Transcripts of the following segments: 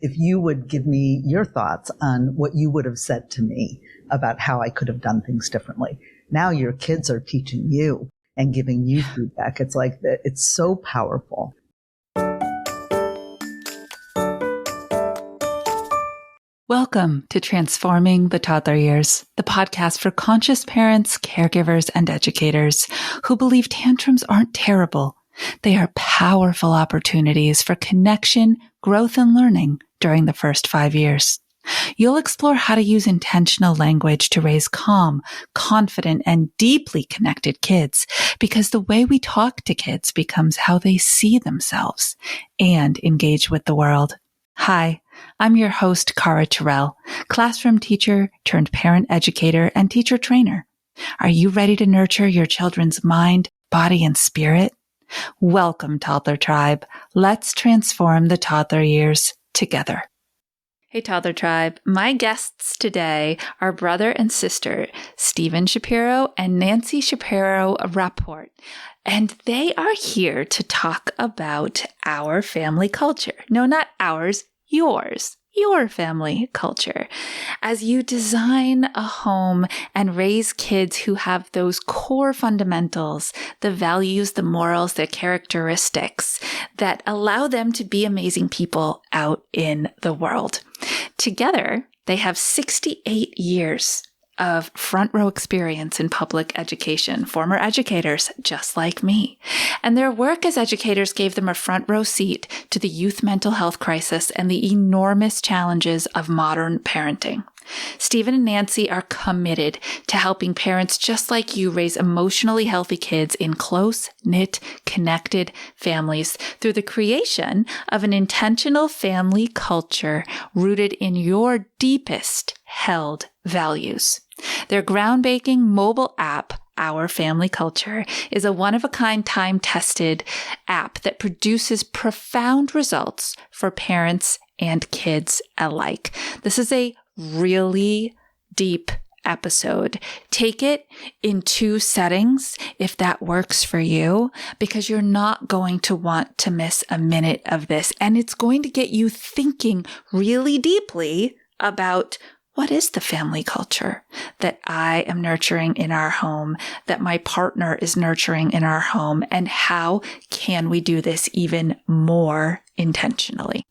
If you would give me your thoughts on what you would have said to me about how I could have done things differently. Now your kids are teaching you and giving you feedback. It's like, it's so powerful. Welcome to Transforming the Toddler Years, the podcast for conscious parents, caregivers, and educators who believe tantrums aren't terrible. They are powerful opportunities for connection, growth, and learning during the first 5 years. You'll explore how to use intentional language to raise calm, confident, and deeply connected kids, because the way we talk to kids becomes how they see themselves and engage with the world. Hi, I'm your host, Cara Terrell, classroom teacher turned parent educator and teacher trainer. Are you ready to nurture your children's mind, body, and spirit? Welcome, Toddler Tribe. Let's transform the toddler years together. Hey, Toddler Tribe. My guests today are brother and sister, Steven Shapiro and Nancy Shapiro of Rapport. And they are here to talk about our family culture. No, not ours, yours. Your family culture, as you design a home and raise kids who have those core fundamentals, the values, the morals, the characteristics that allow them to be amazing people out in the world. Together, they have 68 years of front row experience in public education, former educators just like me. And their work as educators gave them a front row seat to the youth mental health crisis and the enormous challenges of modern parenting. Steven and Nancy are committed to helping parents just like you raise emotionally healthy kids in close-knit, connected families through the creation of an intentional family culture rooted in your deepest held values. Their groundbreaking mobile app, Our Family Culture, is a one-of-a-kind, time-tested app that produces profound results for parents and kids alike. This is a really deep episode. Take it in 2 settings if that works for you, because you're not going to want to miss a minute of this. And it's going to get you thinking really deeply about what is the family culture that I am nurturing in our home, that my partner is nurturing in our home, and how can we do this even more intentionally?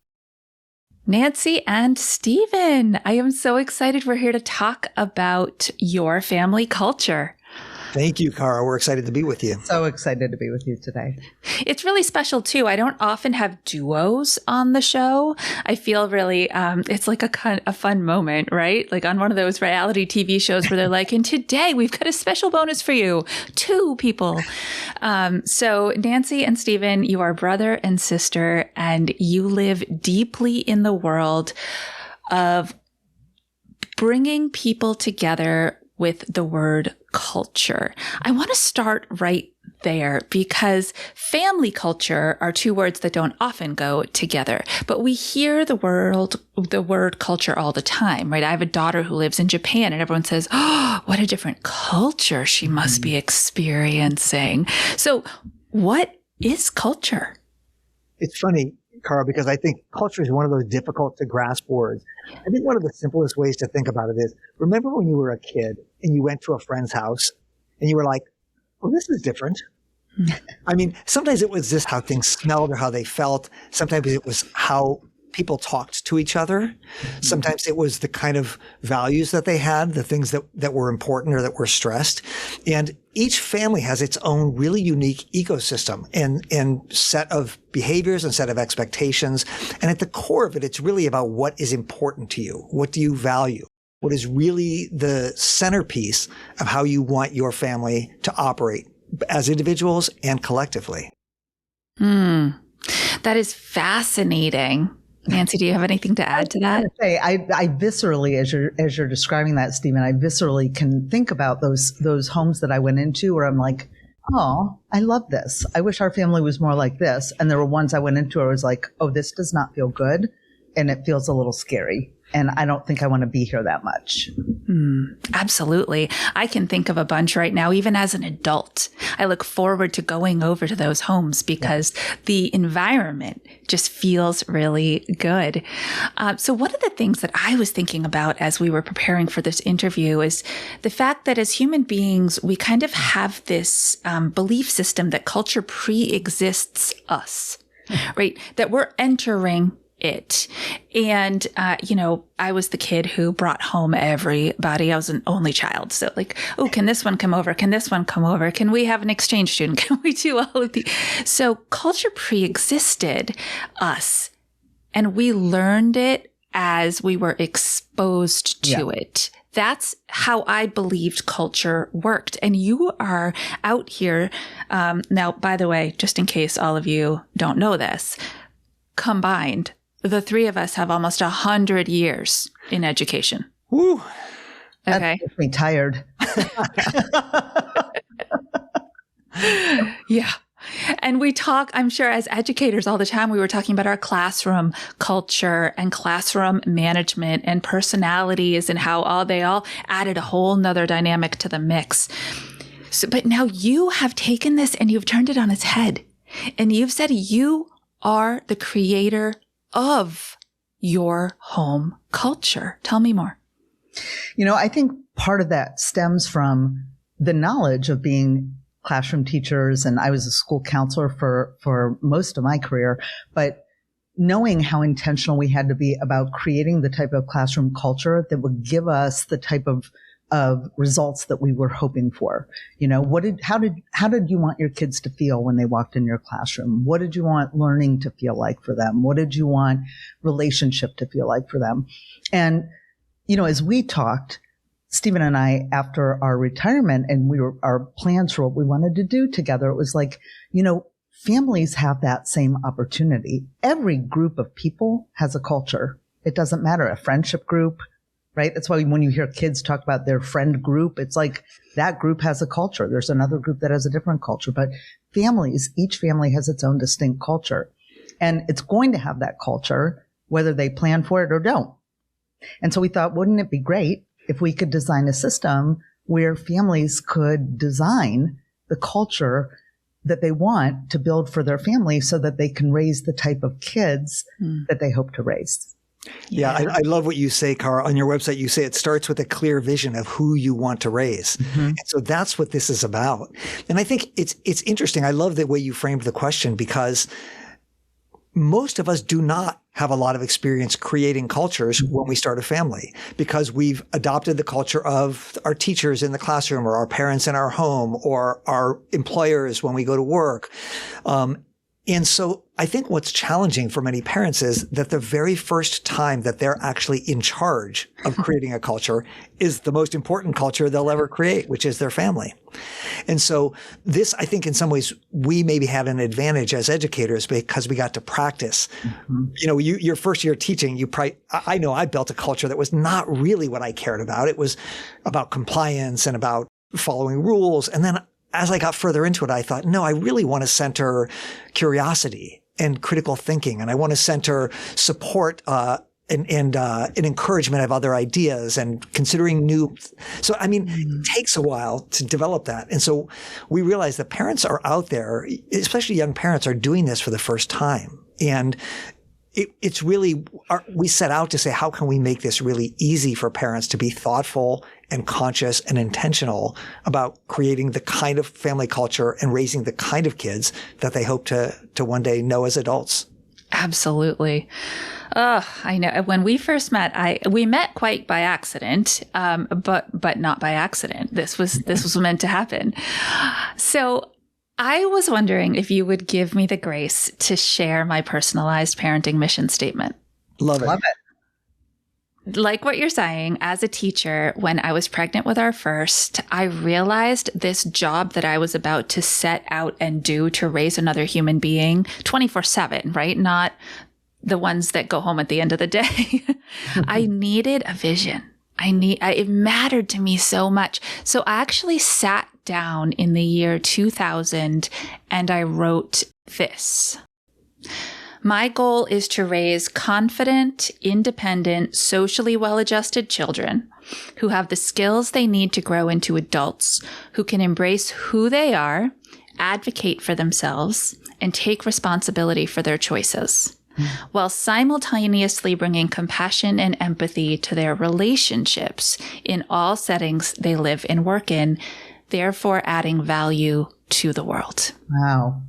Nancy and Steven, I am so excited we're here to talk about your family culture. Thank you, Cara. We're excited to be with you. So excited to be with you today. It's really special, too. I don't often have duos on the show. I feel really, it's like a fun moment, right? Like on one of those reality TV shows where they're like, and today we've got a special bonus for you, 2 people. So Nancy and Steven, you are brother and sister, and you live deeply in the world of bringing people together with the word culture. I want to start right there because family culture are 2 words that don't often go together, but we hear the word culture all the time, right? I have a daughter who lives in Japan and everyone says, oh, what a different culture she must be experiencing. So what is culture? It's funny, Cara, because I think culture is one of those difficult to grasp words. I think one of the simplest ways to think about it is, remember when you were a kid and you went to a friend's house and you were like, well, this is different. I mean, sometimes it was just how things smelled or how they felt. Sometimes it was how people talked to each other. Sometimes it was the kind of values that they had, the things that were important or that were stressed. And each family has its own really unique ecosystem and set of behaviors and set of expectations. And at the core of it, it's really about what is important to you. What do you value? What is really the centerpiece of how you want your family to operate as individuals and collectively? That is fascinating. Nancy, do you have anything to add to that? I viscerally, as you're describing that, Steven, I viscerally can think about those homes that I went into where I'm like, oh, I love this. I wish our family was more like this. And there were ones I went into where I was like, oh, this does not feel good. And it feels a little scary. And I don't think I want to be here that much. Absolutely. I can think of a bunch right now, even as an adult. I look forward to going over to those homes because the environment just feels really good. So one of the things that I was thinking about as we were preparing for this interview is the fact that as human beings, we kind of have this belief system that culture pre-exists us, right? That we're entering it. And, I was the kid who brought home everybody. I was an only child. So like, oh, can this one come over? Can this one come over? Can we have an exchange student? Can we do all of these? So culture pre-existed us and we learned it as we were exposed to it. That's how I believed culture worked. And you are out here. Now, by the way, just in case all of you don't know this, combined, the three of us have almost 100 years in education. Woo. That Okay. makes me tired. Yeah. And we talk, I'm sure as educators all the time, we were talking about our classroom culture and classroom management and personalities and how they all added a whole nother dynamic to the mix. So, but now you have taken this and you've turned it on its head and you've said you are the creator of your home culture. Tell me more. I think part of that stems from the knowledge of being classroom teachers. And I was a school counselor for most of my career, but knowing how intentional we had to be about creating the type of classroom culture that would give us the type of results that we were hoping for. How did you want your kids to feel when they walked in your classroom? What did you want learning to feel like for them? What did you want relationship to feel like for them? And, as we talked, Steven and I, after our retirement and our plans for what we wanted to do together, it was like, families have that same opportunity. Every group of people has a culture. It doesn't matter, a friendship group, right? That's why when you hear kids talk about their friend group, it's like that group has a culture. There's another group that has a different culture, but each family has its own distinct culture. And it's going to have that culture, whether they plan for it or don't. And so we thought, wouldn't it be great if we could design a system where families could design the culture that they want to build for their family so that they can raise the type of kids that they hope to raise. Yeah, I love what you say, Cara. On your website, you say it starts with a clear vision of who you want to raise. And so that's what this is about. And I think it's interesting. I love the way you framed the question because most of us do not have a lot of experience creating cultures when we start a family because we've adopted the culture of our teachers in the classroom or our parents in our home or our employers when we go to work. And so I think what's challenging for many parents is that the very first time that they're actually in charge of creating a culture is the most important culture they'll ever create, which is their family. And so this, I think in some ways, we maybe had an advantage as educators because we got to practice. Your first year teaching, I know I built a culture that was not really what I cared about. It was about compliance and about following rules. And then as I got further into it, I thought, no, I really want to center curiosity and critical thinking. And I want to center support, and encouragement of other ideas and considering new. So, it takes a while to develop that. And so we realize that parents are out there, especially young parents are doing this for the first time. And it's really, we set out to say, how can we make this really easy for parents to be thoughtful and conscious and intentional about creating the kind of family culture and raising the kind of kids that they hope to one day know as adults. Absolutely. Oh, I know. When we first met, we met quite by accident, but not by accident. This was meant to happen. So I was wondering if you would give me the grace to share my personalized parenting mission statement. Love it. Like what you're saying, as a teacher, when I was pregnant with our first, I realized this job that I was about to set out and do to raise another human being 24/7, right? Not the ones that go home at the end of the day. I needed a vision. It mattered to me so much. So I actually sat down in the year 2000 and I wrote this. My goal is to raise confident, independent, socially well-adjusted children who have the skills they need to grow into adults, who can embrace who they are, advocate for themselves, and take responsibility for their choices, while simultaneously bringing compassion and empathy to their relationships in all settings they live and work in, therefore adding value to the world. Wow.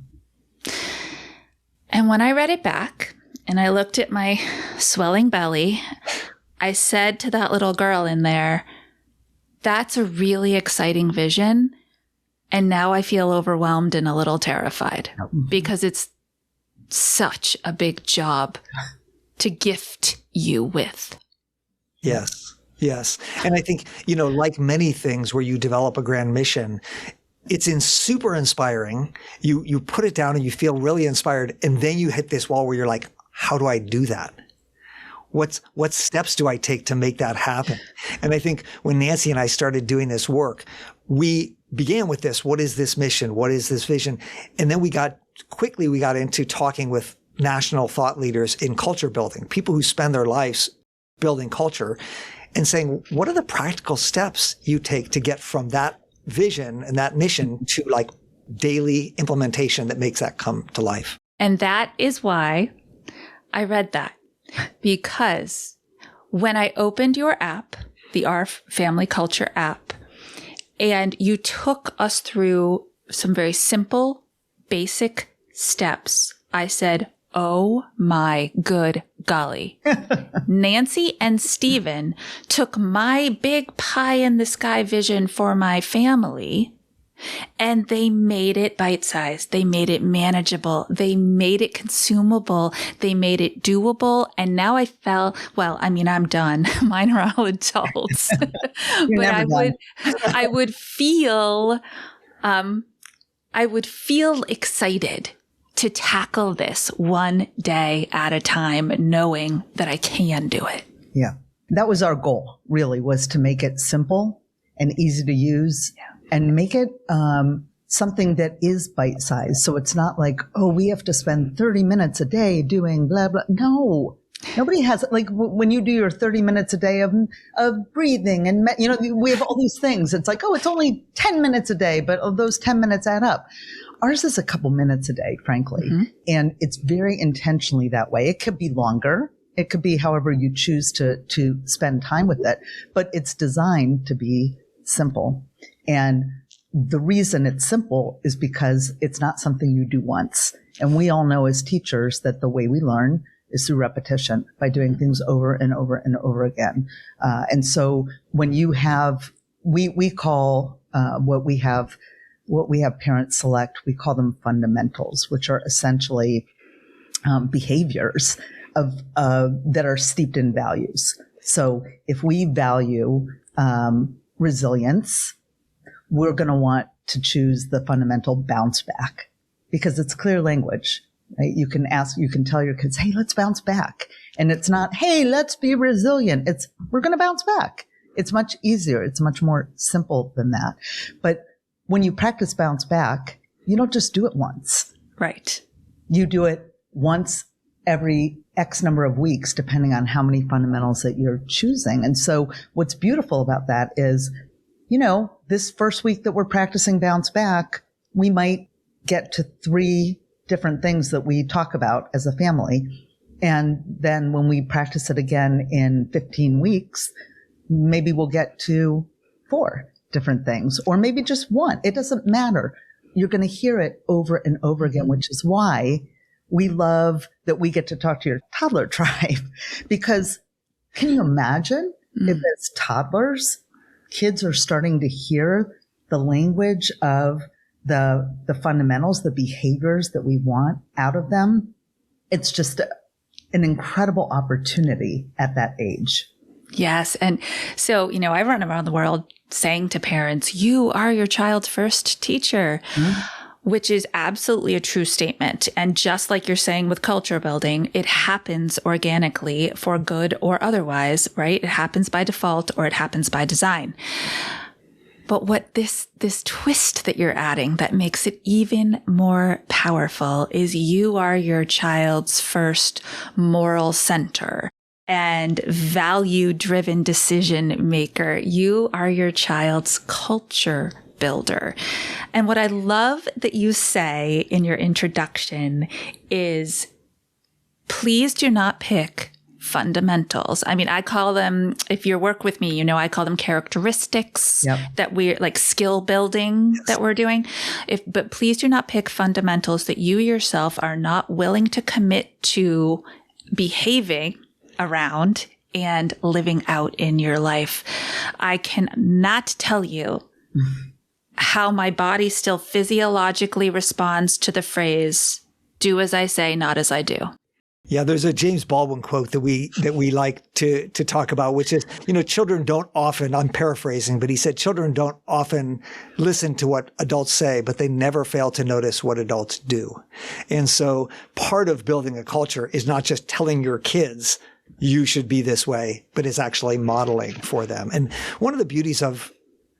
And when I read it back and I looked at my swelling belly, I said to that little girl in there, that's a really exciting vision. And now I feel overwhelmed and a little terrified because it's such a big job to gift you with. Yes. Yes. And I think, like many things where you develop a grand mission, it's super inspiring. You put it down and you feel really inspired. And then you hit this wall where you're like, how do I do that? What steps do I take to make that happen? And I think when Nancy and I started doing this work, we began with this. What is this mission? What is this vision? And then we got into talking with national thought leaders in culture building, people who spend their lives building culture, and saying, what are the practical steps you take to get from that vision and that mission to like daily implementation that makes that come to life? And that is why I read that, because when I opened your app, the Our Family Culture app, and you took us through some very simple, basic steps, I said, oh my good golly. Nancy and Steven took my big pie in the sky vision for my family, and they made it bite-sized. They made it manageable. They made it consumable. They made it doable. And now I'm done. Mine are all adults. But I would feel excited to tackle this one day at a time, knowing that I can do it. Yeah. That was our goal, really, was to make it simple and easy to use. Yeah. And make it something that is bite-sized. So it's not like, oh, we have to spend 30 minutes a day doing blah, blah. No. Nobody has, like when you do your 30 minutes a day of breathing and, we have all these things. It's like, oh, it's only 10 minutes a day, but those 10 minutes add up. Ours is a couple minutes a day, frankly. Mm-hmm. And it's very intentionally that way. It could be longer. It could be however you choose to spend time with it, but it's designed to be simple. And the reason it's simple is because it's not something you do once. And we all know as teachers that the way we learn is through repetition, by doing things over and over and over again. And so when you have, we call what we have parents select, we call them fundamentals, which are essentially behaviors that are steeped in values. So if we value resilience, we're going to want to choose the fundamental bounce back because it's clear language, right? You can tell your kids, hey, let's bounce back. And it's not, hey, let's be resilient. It's, we're going to bounce back. It's much easier. It's much more simple than that. But when you practice bounce back, you don't just do it once. Right. You do it once every X number of weeks, depending on how many fundamentals that you're choosing. And so what's beautiful about that is, this first week that we're practicing bounce back, we might get to 3 different things that we talk about as a family. And then when we practice it again in 15 weeks, maybe we'll get to 4 different things, or maybe just 1. It doesn't matter. You're going to hear it over and over again, which is why we love that we get to talk to your toddler tribe. Because can you imagine if as toddlers, kids are starting to hear the language of the fundamentals, the behaviors that we want out of them? It's just an incredible opportunity at that age. Yes. And so, I run around the world saying to parents, you are your child's first teacher, which is absolutely a true statement. And just like you're saying with culture building, it happens organically for good or otherwise, right? It happens by default or it happens by design. But what this twist that you're adding that makes it even more powerful is you are your child's first moral center and value-driven decision maker. You are your child's culture builder. And what I love that you say in your introduction is, please do not pick fundamentals. I mean, I call them, if you work with me, I call them characteristics that we're like skill building that we're doing. But please do not pick fundamentals that you yourself are not willing to commit to behaving around and living out in your life. I cannot tell you how my body still physiologically responds to the phrase, do as I say, not as I do. Yeah, there's a James Baldwin quote that we like to talk about, which is, children don't often, I'm paraphrasing, but he said, children don't often listen to what adults say, but they never fail to notice what adults do. And so part of building a culture is not just telling your kids you should be this way, but it's actually modeling for them. And one of the beauties of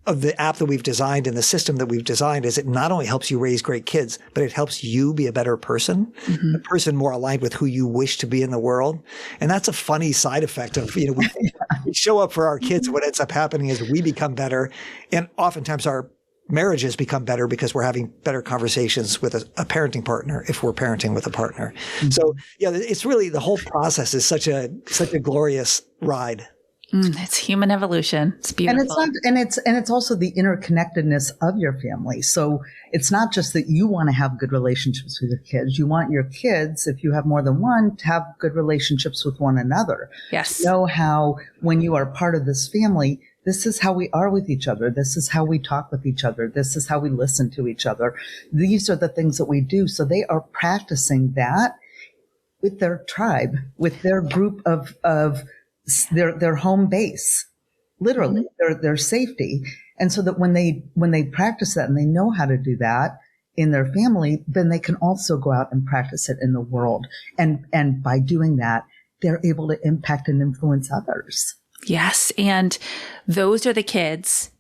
the app that we've designed and the system that we've designed is it not only helps you raise great kids, but it helps you be a better person, a person more aligned with who you wish to be in the world. And that's a funny side effect of, we show up for our kids. And what ends up happening is we become better. And oftentimes our marriages become better because we're having better conversations with a parenting partner if we're parenting with a partner. So yeah, it's really, the whole process is such a glorious ride. It's human evolution. It's beautiful. And it's also the interconnectedness of your family. So it's not just that you want to have good relationships with your kids. You want your kids, if you have more than one, to have good relationships with one another. Yes. Know how, when you are part of this family, this is how we are with each other. This is how we talk with each other. This is how we listen to each other. These are the things that we do. So they are practicing that with their tribe, with their group of their home base, literally their safety. And so that when they practice that and they know how to do that in their family, then they can also go out and practice it in the world. And by doing that, they're able to impact and influence others. Yes. And those are the kids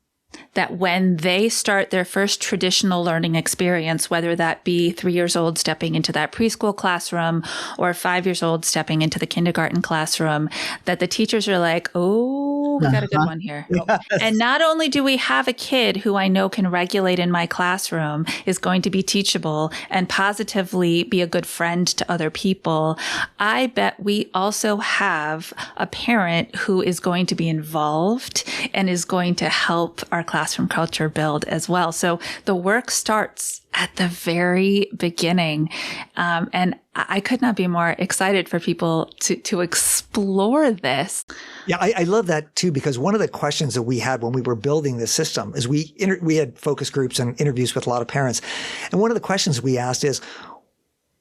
that when they start their first traditional learning experience, whether that be 3 years old stepping into that preschool classroom or 5 years old stepping into the kindergarten classroom, that the teachers are like, oh, we got a good one here. Yes. And not only do we have a kid who I know can regulate in my classroom, is going to be teachable and positively be a good friend to other people, I bet we also have a parent who is going to be involved and is going to help our classroom culture build as well. So the work starts at the very beginning. And I could not be more excited for people to explore this. Yeah, I love that too, because one of the questions that we had when we were building this system is we had focus groups and interviews with a lot of parents. And one of the questions we asked is,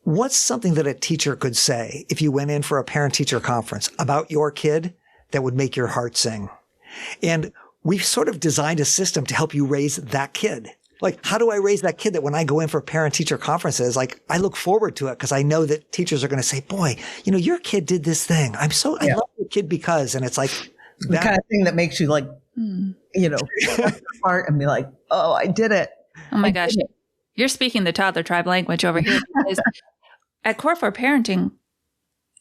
what's something that a teacher could say if you went in for a parent-teacher conference about your kid that would make your heart sing? And we've sort of designed a system to help you raise that kid. Like, how do I raise that kid that when I go in for parent-teacher conferences, like, I look forward to it because I know that teachers are going to say, boy, your kid did this thing. I love your kid because, and it's like the kind of thing that makes you like, heart and be like, oh, I did it. Oh my gosh. You're speaking the toddler tribe language over here. At Core for Parenting,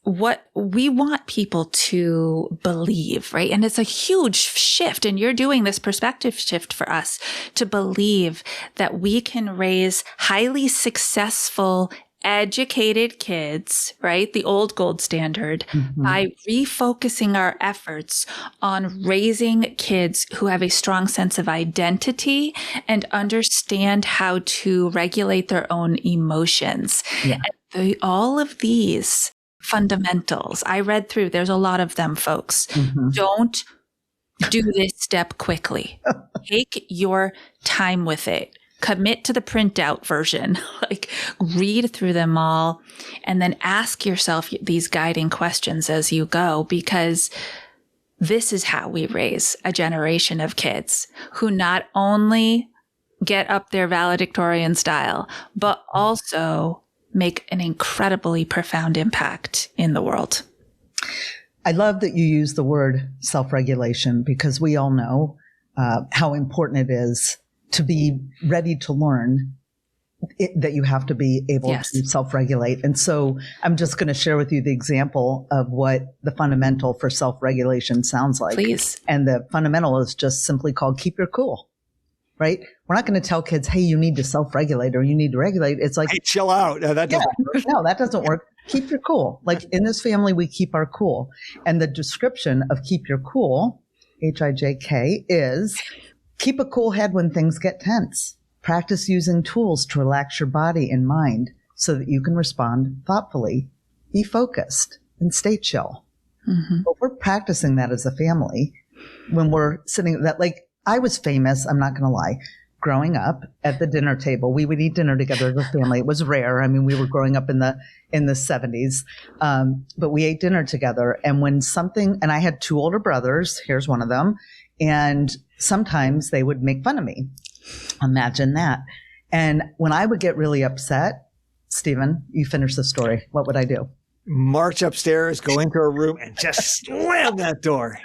what we want people to believe, right? And it's a huge shift. And you're doing this perspective shift for us to believe that we can raise highly successful, educated kids, right? The old gold standard, by refocusing our efforts on raising kids who have a strong sense of identity and understand how to regulate their own emotions. Yeah. And all of these fundamentals, I read through, there's a lot of them, folks. Don't do this step quickly. Take your time with it. Commit to the printout version. Like, read through them all and then ask yourself these guiding questions as you go, because this is how we raise a generation of kids who not only get up their valedictorian style, but also make an incredibly profound impact in the world. I love that you use the word self-regulation, because we all know how important it is to be ready to learn that you have to be able to self-regulate. And so I'm just going to share with you the example of what the fundamental for self-regulation sounds like. Please. And the fundamental is just simply called keep your cool, right? We're not going to tell kids, hey, you need to self-regulate or you need to regulate. It's like, hey, chill out. No, that doesn't work. No, that doesn't work. Keep your cool. Like in this family, we keep our cool. And the description of keep your cool, HIJK, is keep a cool head when things get tense. Practice using tools to relax your body and mind so that you can respond thoughtfully, be focused, and stay chill. Mm-hmm. But we're practicing that as a family when we're sitting that, like, I was famous, I'm not going to lie, growing up at the dinner table. We would eat dinner together as a family. It was rare. I mean, we were growing up in the 70s, but we ate dinner together. And when something, and I had 2 older brothers, here's one of them, and sometimes they would make fun of me. Imagine that. And when I would get really upset, Steven, you finish the story. What would I do? March upstairs, go into her room, and just slam that door.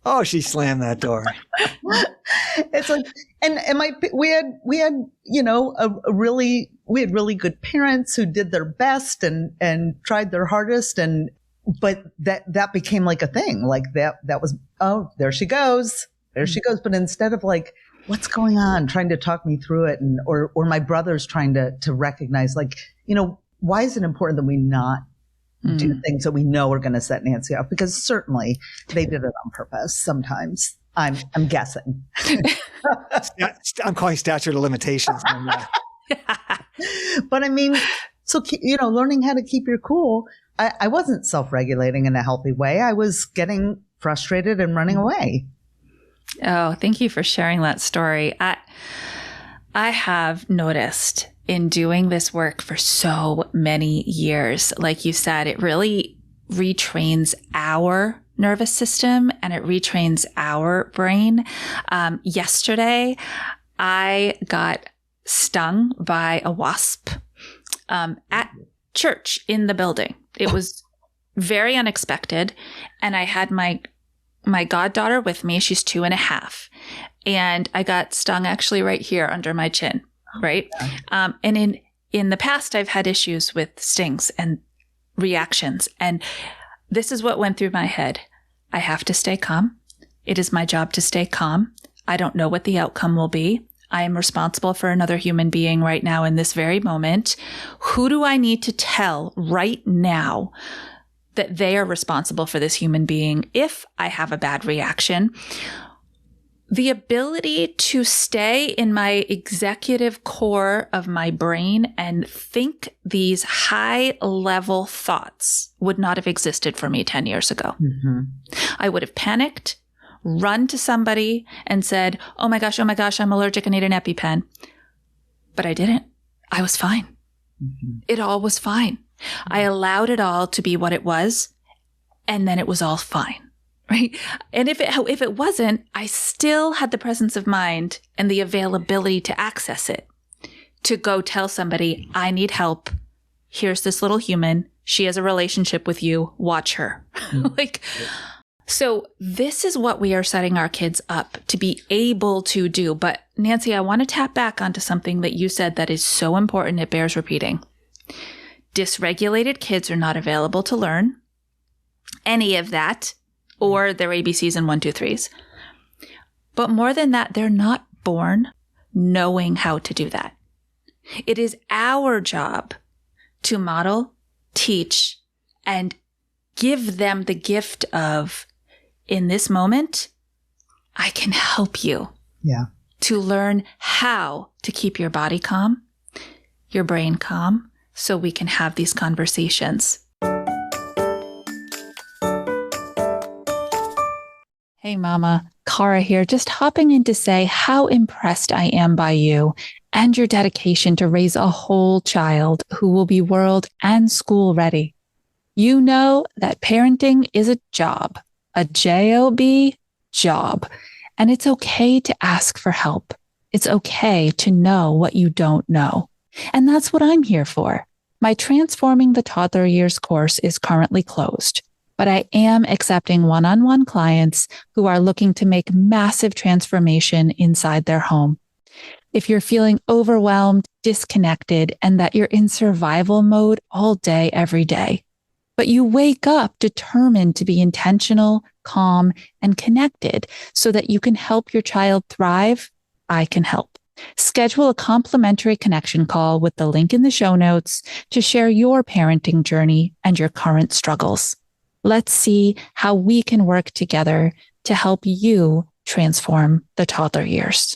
Oh, she slammed that door. It's like, we had, you know, we had really good parents who did their best and tried their hardest. But that became like a thing. Like that was, oh, there she goes. There she goes. But instead of like, what's going on? Trying to talk me through it. Or my brother's trying to recognize, like, you know, why is it important that we not do things that we know are going to set Nancy off? Because certainly they did it on purpose. Sometimes I'm guessing. I'm calling statute of limitations. But I mean, so, you know, learning how to keep your cool. I wasn't self-regulating in a healthy way. I was getting frustrated and running away. Oh, thank you for sharing that story. I have noticed in doing this work for so many years, like you said, it really retrains our nervous system and it retrains our brain. Yesterday, I got stung by a wasp at church in the building. It was very unexpected. And I had my goddaughter with me. She's 2.5. And I got stung actually right here under my chin. Right. And in the past, I've had issues with stings and reactions. And this is what went through my head. I have to stay calm. It is my job to stay calm. I don't know what the outcome will be. I am responsible for another human being right now in this very moment. Who do I need to tell right now that they are responsible for this human being if I have a bad reaction? The ability to stay in my executive core of my brain and think these high level thoughts would not have existed for me 10 years ago. Mm-hmm. I would have panicked, run to somebody and said, oh my gosh, I'm allergic. I need an EpiPen. But I didn't. I was fine. Mm-hmm. It all was fine. I allowed it all to be what it was. And then it was all fine. Right. And if it wasn't, I still had the presence of mind and the availability to access it, to go tell somebody, I need help. Here's this little human. She has a relationship with you. Watch her. So this is what we are setting our kids up to be able to do. But Nancy, I want to tap back onto something that you said that is so important. It bears repeating. Dysregulated kids are not available to learn any of that, or their ABCs and 1, 2, 3s. But more than that, they're not born knowing how to do that. It is our job to model, teach, and give them the gift of, in this moment, I can help you. Yeah. To learn how to keep your body calm, your brain calm, so we can have these conversations. Hey, Mama. Cara here, just hopping in to say how impressed I am by you and your dedication to raise a whole child who will be world and school ready. You know that parenting is a job, a J-O-B job, and it's okay to ask for help. It's okay to know what you don't know. And that's what I'm here for. My Transforming the Toddler Years course is currently closed, but I am accepting one-on-one clients who are looking to make massive transformation inside their home. If you're feeling overwhelmed, disconnected, and that you're in survival mode all day, every day, but you wake up determined to be intentional, calm, and connected so that you can help your child thrive, I can help. Schedule a complimentary connection call with the link in the show notes to share your parenting journey and your current struggles. Let's see how we can work together to help you transform the toddler years.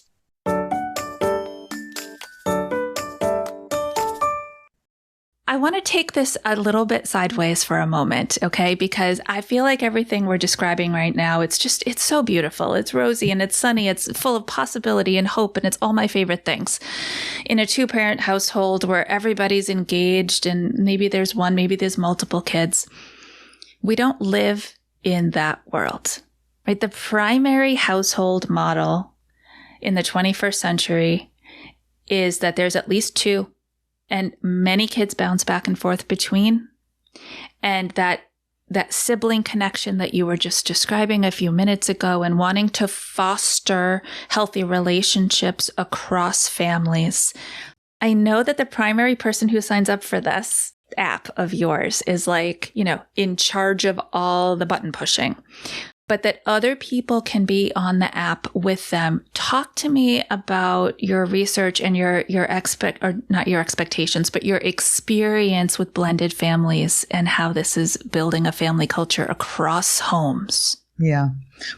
I want to take this a little bit sideways for a moment, okay? Because I feel like everything we're describing right now, it's so beautiful. It's rosy and it's sunny. It's full of possibility and hope, and it's all my favorite things. In a two-parent household where everybody's engaged and maybe there's one, maybe there's multiple kids, we don't live in that world, right? The primary household model in the 21st century is that there's at least two, and many kids bounce back and forth between. And that sibling connection that you were just describing a few minutes ago, and wanting to foster healthy relationships across families. I know that the primary person who signs up for this app of yours is in charge of all the button pushing, but that other people can be on the app with them. Talk to me about your research and not your expectations, but your experience with blended families and how this is building a family culture across homes. Yeah.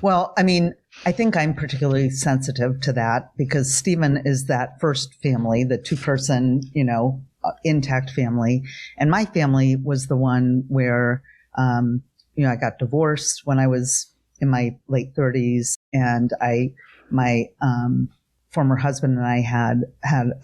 Well, I mean, I think I'm particularly sensitive to that because Steven is that first family, the two-person, intact family. And my family was the one where, I got divorced when I was in my late 30s, and my former husband and I had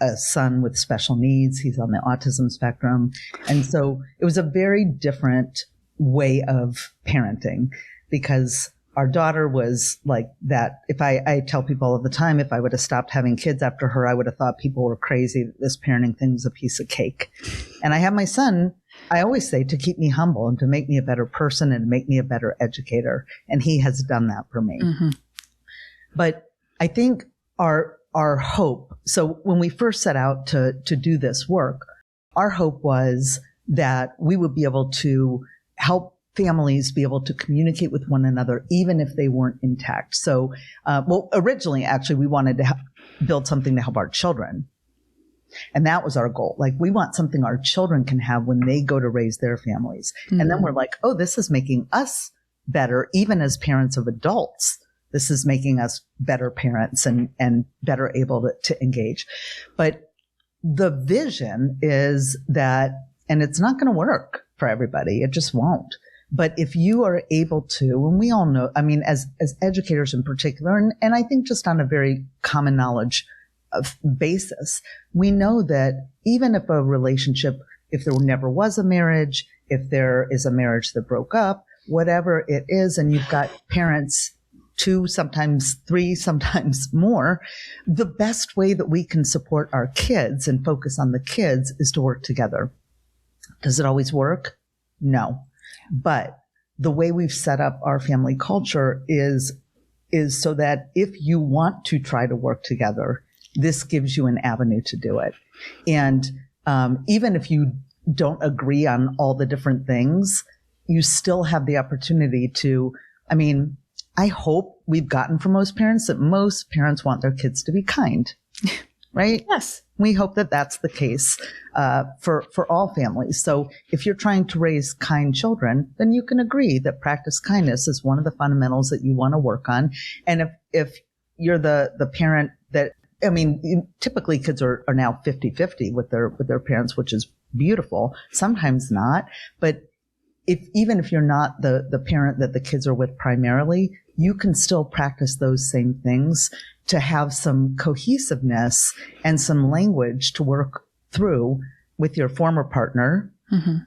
a son with special needs. He's on the autism spectrum. And so it was a very different way of parenting because our daughter was like that. If I tell people all the time, if I would have stopped having kids after her, I would have thought people were crazy. This parenting thing was a piece of cake. And I have my son, I always say, to keep me humble and to make me a better person and to make me a better educator. And he has done that for me. Mm-hmm. But I think our hope, so when we first set out to do this work, our hope was that we would be able to help families be able to communicate with one another, even if they weren't intact. So, originally, actually, we wanted to build something to help our children. And that was our goal. Like, we want something our children can have when they go to raise their families. Mm-hmm. And then we're like, oh, this is making us better, even as parents of adults. This is making us better parents and better able to engage. But the vision is that, and it's not going to work for everybody. It just won't. But if you are able to, and we all know, I mean, as educators in particular, and I think just on a very common knowledge of basis, we know that even if a relationship, if there never was a marriage, if there is a marriage that broke up, whatever it is, and you've got parents, 2, sometimes 3, sometimes more, the best way that we can support our kids and focus on the kids is to work together. Does it always work? No. But the way we've set up our family culture is so that if you want to try to work together, this gives you an avenue to do it. And even if you don't agree on all the different things, you still have the opportunity to, I mean, I hope we've gotten from most parents that most parents want their kids to be kind, right? Yes. We hope that that's the case for all families. So if you're trying to raise kind children, then you can agree that practice kindness is one of the fundamentals that you want to work on. And if you're the parent that, I mean, typically kids are now 50-50 with their parents, which is beautiful. Sometimes not. But even if you're not the parent that the kids are with primarily, you can still practice those same things to have some cohesiveness and some language to work through with your former partner mm-hmm.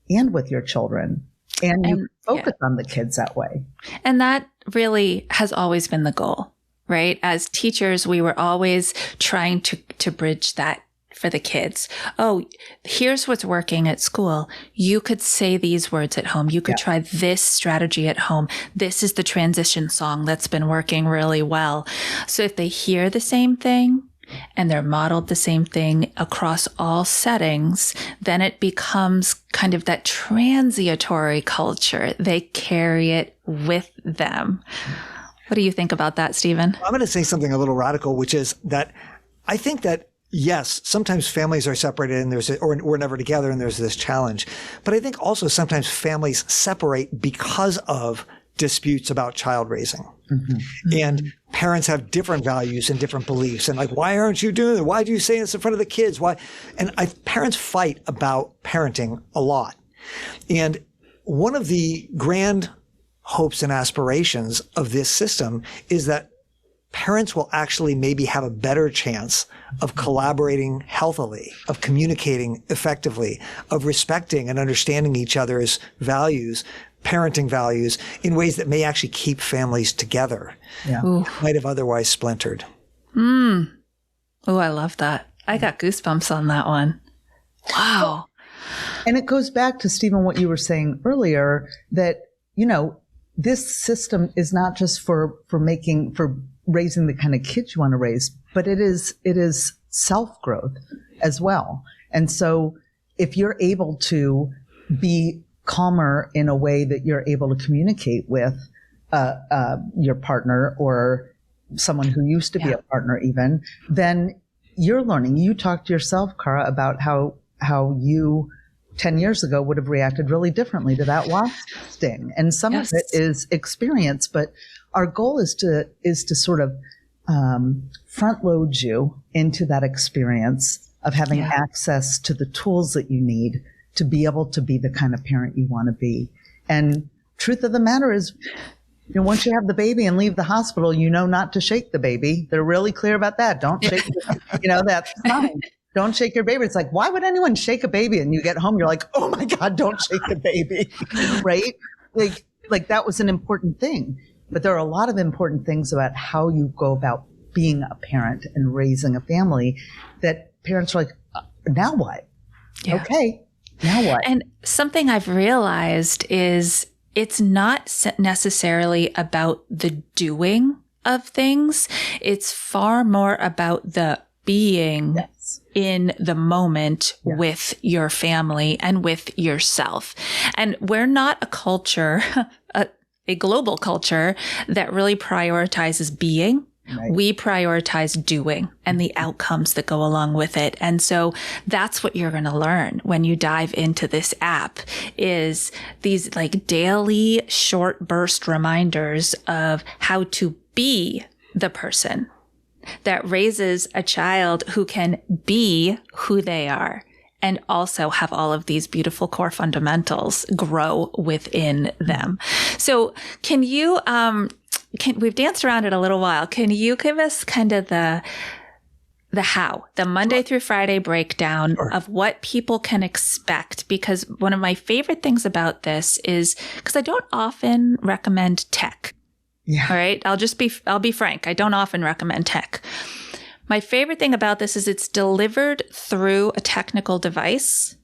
and with your children. And you focus on the kids that way. And that really has always been the goal, right? As teachers, we were always trying to bridge that for the kids. Oh, here's what's working at school. You could say these words at home. You could try this strategy at home. This is the transition song that's been working really well. So if they hear the same thing and they're modeled the same thing across all settings, then it becomes kind of that transitory culture. They carry it with them. What do you think about that, Steven? I'm going to say something a little radical, which is that I think that yes, sometimes families are separated and or we're never together and there's this challenge. But I think also sometimes families separate because of disputes about child raising. Mm-hmm. And parents have different values and different beliefs. And like, why aren't you doing it? Why do you say this in front of the kids? Why? And parents fight about parenting a lot. And one of the grand hopes and aspirations of this system is that parents will actually maybe have a better chance of collaborating healthily, of communicating effectively, of respecting and understanding each other's values, parenting values, in ways that may actually keep families together. Yeah. Might have otherwise splintered. Oh, I love that. I got goosebumps on that one. Wow. And it goes back to, Stephen, what you were saying earlier, that, you know, this system is not just for raising the kind of kids you want to raise, but it is self-growth as well. And so if you're able to be calmer in a way that you're able to communicate with your partner or someone who used to be a partner even, then you're learning. You talked to yourself, Cara, about how you 10 years ago would have reacted really differently to that wasp sting. And some of it is experience, but our goal is to sort of front load you into that experience of having access to the tools that you need to be able to be the kind of parent you want to be. And truth of the matter is, you know, once you have the baby and leave the hospital, you know not to shake the baby. They're really clear about that. Don't shake, that's fine. Don't shake your baby. It's like, why would anyone shake a baby? And you get home, you're like, oh my God, don't shake the baby, right? Like that was an important thing. But there are a lot of important things about how you go about being a parent and raising a family that parents are like, now what? Yeah. Okay, now what? And something I've realized is it's not necessarily about the doing of things. It's far more about the being in the moment with your family and with yourself. And we're not a culture, a global culture that really prioritizes being. Right. We prioritize doing and the outcomes that go along with it. And so that's what you're going to learn when you dive into this app, is these like daily short burst reminders of how to be the person that raises a child who can be who they are and also have all of these beautiful core fundamentals grow within them. So can you, we've danced around it a little while. Can you give us kind of the how, the Monday through Friday breakdown of what people can expect? Because one of my favorite things about this is, because I don't often recommend tech. Yeah. All right. I'll be frank. I don't often recommend tech. My favorite thing about this is it's delivered through a technical device,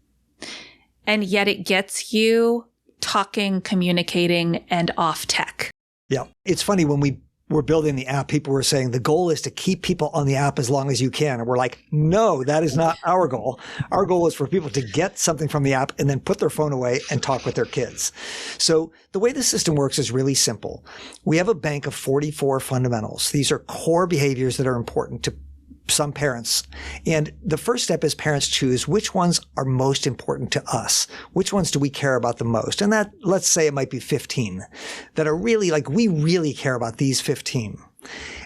and yet it gets you talking, communicating, and off tech. Yeah. It's funny, when we were building the app, people were saying the goal is to keep people on the app as long as you can. And we're like, no, that is not our goal. Our goal is for people to get something from the app and then put their phone away and talk with their kids. So the way the system works is really simple. We have a bank of 44 fundamentals. These are core behaviors that are important to some parents. And the first step is parents choose which ones are most important to us. Which ones do we care about the most? And that, let's say it might be 15 that are really like, we really care about these 15.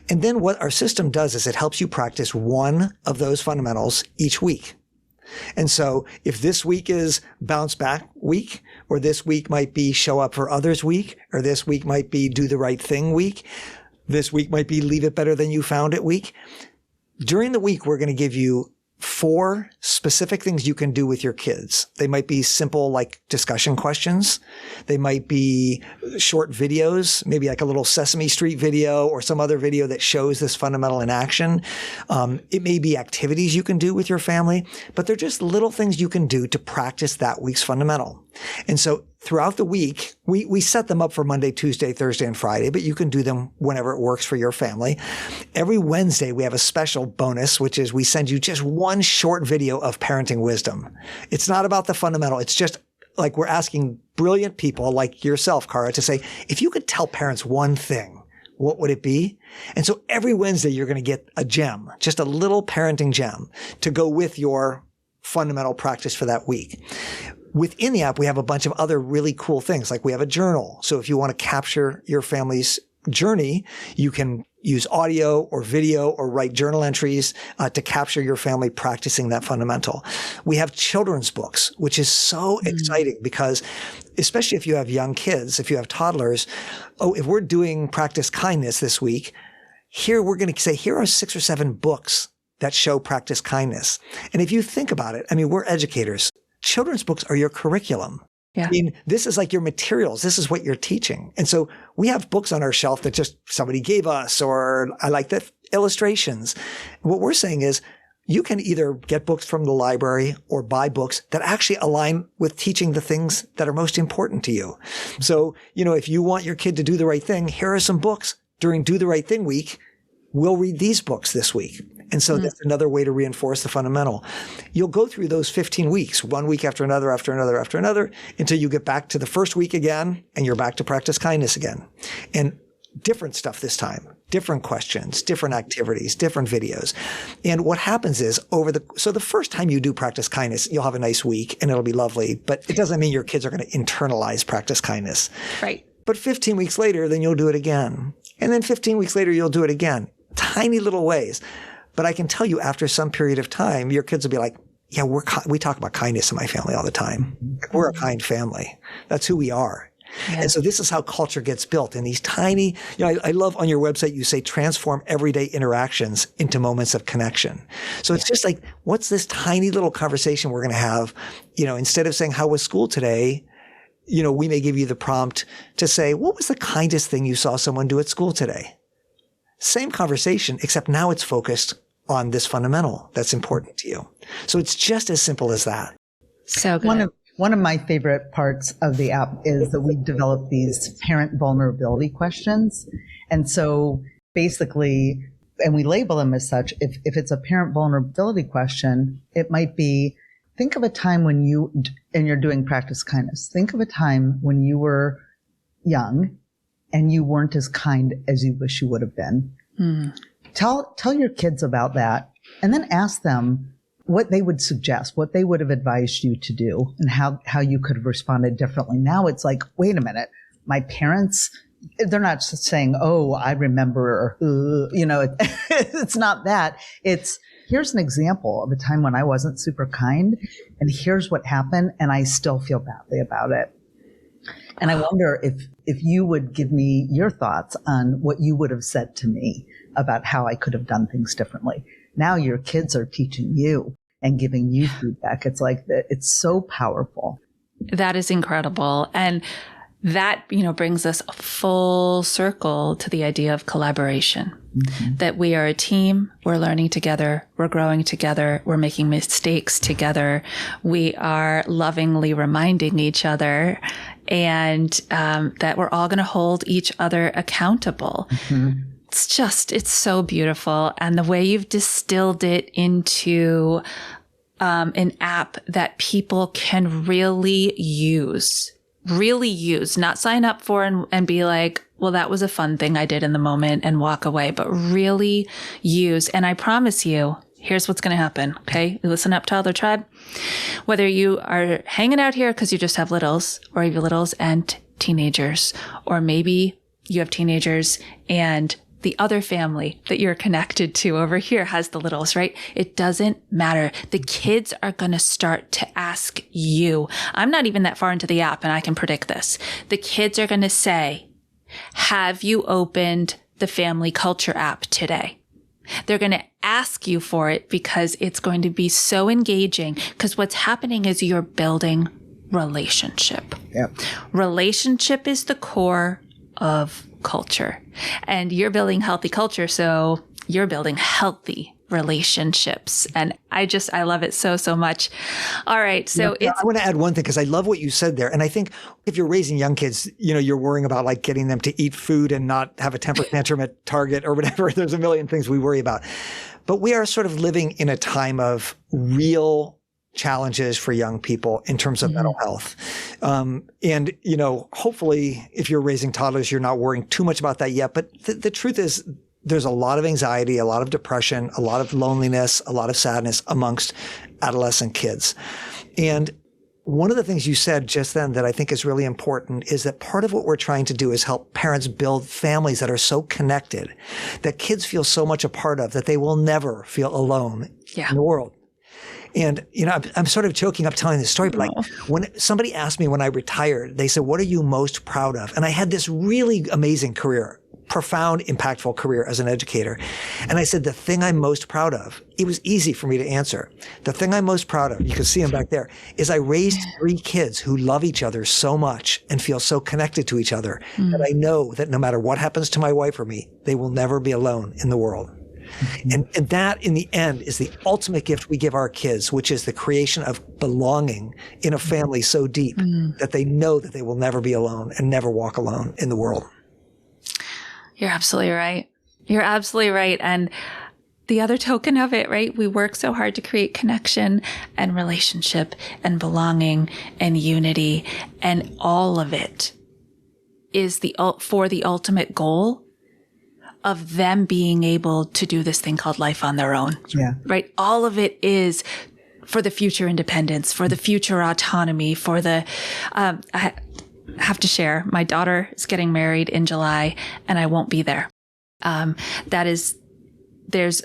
And then what our system does is it helps you practice one of those fundamentals each week. And so if this week is bounce back week, or this week might be show up for others week, or this week might be do the right thing week, this week might be leave it better than you found it week. During the week, we're going to give you 4 specific things you can do with your kids. They might be simple, like discussion questions. They might be short videos, maybe like a little Sesame Street video or some other video that shows this fundamental in action. It may be activities you can do with your family, but they're just little things you can do to practice that week's fundamental. And so throughout the week, we set them up for Monday, Tuesday, Thursday, and Friday, but you can do them whenever it works for your family. Every Wednesday, we have a special bonus, which is we send you just one short video of parenting wisdom. It's not about the fundamental. It's just like we're asking brilliant people like yourself, Cara, to say, if you could tell parents one thing, what would it be? And so every Wednesday, you're going to get a gem, just a little parenting gem to go with your fundamental practice for that week. Within the app, we have a bunch of other really cool things. Like we have a journal. So if you want to capture your family's journey, you can use audio or video or write journal entries to capture your family practicing that fundamental. We have children's books, which is so exciting because especially if you have young kids, if you have toddlers, if we're doing practice kindness this week, here we're going to say, here are 6 or 7 books that show practice kindness. And if you think about it, I mean, we're educators. Children's books are your curriculum. Yeah. I mean, this is like your materials. This is what you're teaching. And so we have books on our shelf that just somebody gave us, or I like the illustrations. What we're saying is you can either get books from the library or buy books that actually align with teaching the things that are most important to you. So, if you want your kid to do the right thing, here are some books during Do the Right Thing week. We'll read these books this week. And so that's another way to reinforce the fundamental. You'll go through those 15 weeks, one week after another, after another, after another, until you get back to the first week again, and you're back to practice kindness again. And different stuff this time, different questions, different activities, different videos. And what happens is so the first time you do practice kindness, you'll have a nice week and it'll be lovely, but it doesn't mean your kids are going to internalize practice kindness. Right. But 15 weeks later, then you'll do it again. And then 15 weeks later, you'll do it again. Tiny little ways. But I can tell you after some period of time, your kids will be like, yeah, we talk about kindness in my family all the time. We're a kind family. That's who we are. Yeah. And so this is how culture gets built in these tiny, I love on your website, you say transform everyday interactions into moments of connection. So it's just like, what's this tiny little conversation we're going to have? Instead of saying, how was school today? We may give you the prompt to say, what was the kindest thing you saw someone do at school today? Same conversation, except now it's focused on this fundamental that's important to you. So it's just as simple as that. So good. One of my favorite parts of the app is that we've developed these parent vulnerability questions. And so basically, and we label them as such, if it's a parent vulnerability question, it might be, think of a time when and you're doing practice kindness, think of a time when you were young and you weren't as kind as you wish you would have been. Tell your kids about that and then ask them what they would suggest, what they would have advised you to do and how you could have responded differently. Now it's like, wait a minute, my parents, they're not just saying, oh, I remember, it's not that. It's, here's an example of a time when I wasn't super kind and here's what happened and I still feel badly about it. And I wonder if you would give me your thoughts on what you would have said to me about how I could have done things differently. Now your kids are teaching you and giving you feedback. It's like it's so powerful. That is incredible. And that, brings us full circle to the idea of collaboration, that we are a team, we're learning together, we're growing together, we're making mistakes together, we are lovingly reminding each other, and that we're all going to hold each other accountable. It's so beautiful. And the way you've distilled it into an app that people can really use, not sign up for and be like, well, that was a fun thing I did in the moment and walk away, but really use. And I promise you, here's what's going to happen. Okay. Listen up, Toddler Tribe. Whether you are hanging out here because you just have littles, or you have littles and teenagers, or maybe you have teenagers and the other family that you're connected to over here has the littles, right? It doesn't matter. The kids are going to start to ask you. I'm not even that far into the app and I can predict this. The kids are going to say, have you opened the family culture app today? They're going to ask you for it because it's going to be so engaging. Because what's happening is you're building relationship. Yep. Relationship is the core of culture. And you're building healthy culture, so you're building healthy relationships. And I love it so, so much. All right. So I want to add one thing because I love what you said there. And I think if you're raising young kids, you're worrying about like getting them to eat food and not have a temper tantrum at Target or whatever. There's a million things we worry about. But we are sort of living in a time of real challenges for young people in terms of mental health. And, hopefully if you're raising toddlers, you're not worrying too much about that yet. But the truth is, there's a lot of anxiety, a lot of depression, a lot of loneliness, a lot of sadness amongst adolescent kids. And one of the things you said just then that I think is really important is that part of what we're trying to do is help parents build families that are so connected, that kids feel so much a part of, that they will never feel alone in the world. And, I'm sort of joking up telling this story, but like when somebody asked me when I retired, they said, what are you most proud of? And I had this really amazing career, profound, impactful career as an educator. And I said, the thing I'm most proud of, it was easy for me to answer. The thing I'm most proud of, you can see them back there, is I raised 3 kids who love each other so much and feel so connected to each other that I know that no matter what happens to my wife or me, they will never be alone in the world. And that, in the end, is the ultimate gift we give our kids, which is the creation of belonging in a family so deep that they know that they will never be alone and never walk alone in the world. You're absolutely right. You're absolutely right. And the other token of it, right? We work so hard to create connection and relationship and belonging and unity. And all of it is for the ultimate goal of them being able to do this thing called life on their own. Yeah. Right? All of it is for the future independence, for the future autonomy, for the, I have to share, my daughter is getting married in July and I won't be there. I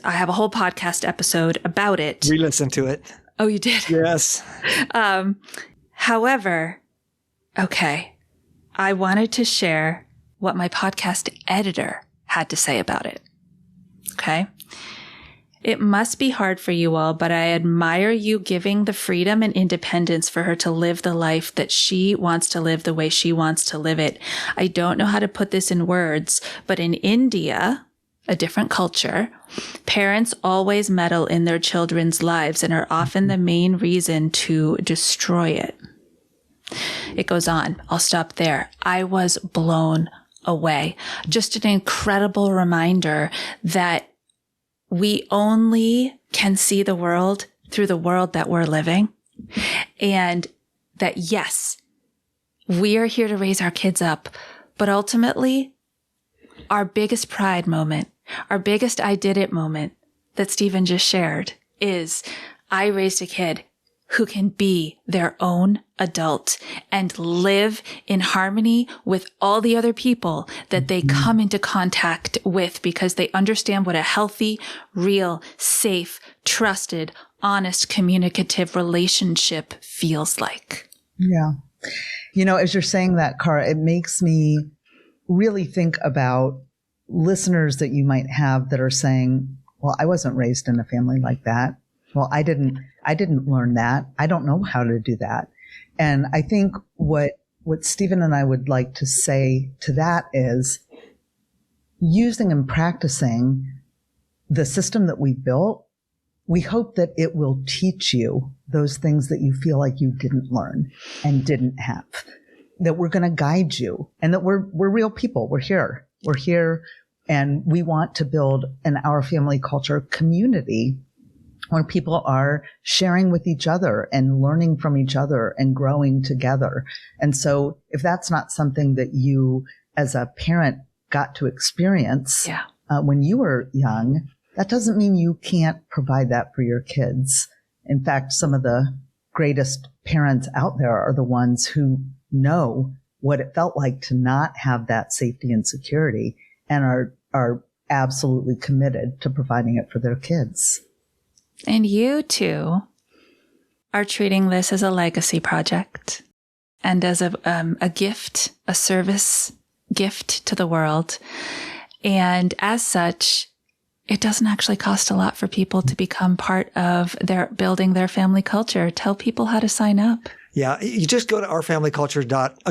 have a whole podcast episode about it. We listened to it. Oh, you did? Yes. However, okay, I wanted to share what my podcast editor had to say about it. Okay. It must be hard for you all, but I admire you giving the freedom and independence for her to live the life that she wants to live the way she wants to live it. I don't know how to put this in words, but in India, a different culture, parents always meddle in their children's lives and are often the main reason to destroy it. It goes on. I'll stop there. I was blown away. Just an incredible reminder that we only can see the world through the world that we're living. And that, yes, we are here to raise our kids up, but ultimately our biggest pride moment, our biggest I did it moment that Steven just shared is I raised a kid who can be their own adult and live in harmony with all the other people that they come into contact with because they understand what a healthy, real, safe, trusted, honest, communicative relationship feels like. Yeah. As you're saying that, Cara, it makes me really think about listeners that you might have that are saying, well, I wasn't raised in a family like that. Well, I didn't learn that. I don't know how to do that. And I think what Steven and I would like to say to that is using and practicing the system that we built, we hope that it will teach you those things that you feel like you didn't learn and didn't have, that we're going to guide you and that we're real people. We're here and we want to build an Our Family culture community where people are sharing with each other and learning from each other and growing together. And so if that's not something that you as a parent got to experience when you were young, that doesn't mean you can't provide that for your kids. In fact, some of the greatest parents out there are the ones who know what it felt like to not have that safety and security and are absolutely committed to providing it for their kids. And you too are treating this as a legacy project and as a gift, a service gift to the world. And as such, it doesn't actually cost a lot for people to become part of building their family culture. Tell people how to sign up. Yeah, you just go to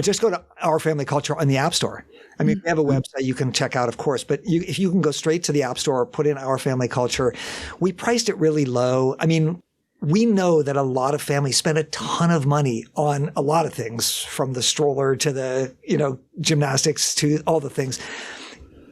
just go to Our Family Culture on the App Store. I mean, if you have a website you can check out, of course, but if you can go straight to the App Store or put in Our Family Culture, we priced it really low. I mean, we know that a lot of families spend a ton of money on a lot of things, from the stroller to the, gymnastics to all the things.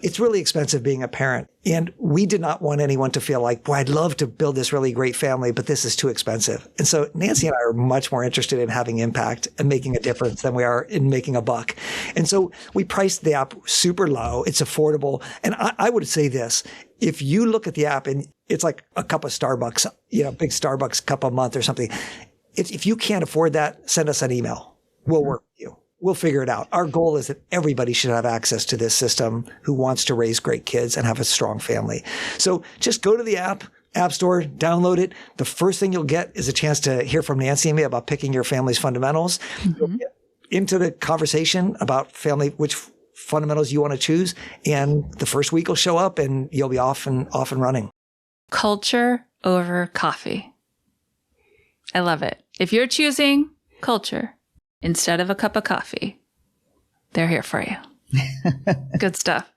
It's really expensive being a parent. And we did not want anyone to feel like, boy, I'd love to build this really great family, but this is too expensive. And so Nancy and I are much more interested in having impact and making a difference than we are in making a buck. And so we priced the app super low. It's affordable. And I would say this, if you look at the app and it's like a cup of Starbucks, big Starbucks cup a month or something. If you can't afford that, send us an email. We'll work with you. We'll figure it out. Our goal is that everybody should have access to this system who wants to raise great kids and have a strong family. So just go to the App Store, download it. The first thing you'll get is a chance to hear from Nancy and me about picking your family's fundamentals. You'll get into the conversation about which fundamentals you want to choose. And the first week will show up and you'll be off and running. Culture over coffee. I love it. If you're choosing culture instead of a cup of coffee, they're here for you. Good stuff.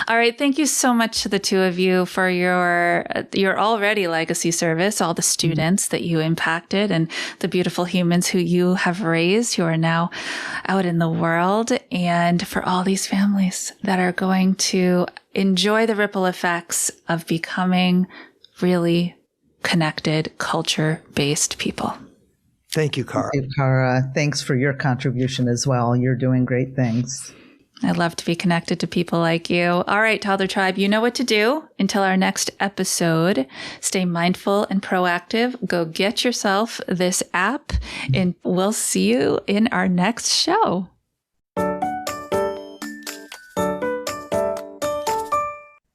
All right. Thank you so much to the two of you for your already legacy service, all the students that you impacted and the beautiful humans who you have raised who are now out in the world, and for all these families that are going to enjoy the ripple effects of becoming really connected, culture-based people. Thank you, Cara. Thank you, Cara. Thanks for your contribution as well. You're doing great things. I love to be connected to people like you. All right, Toddler Tribe, you know what to do. Until our next episode, stay mindful and proactive. Go get yourself this app, and we'll see you in our next show.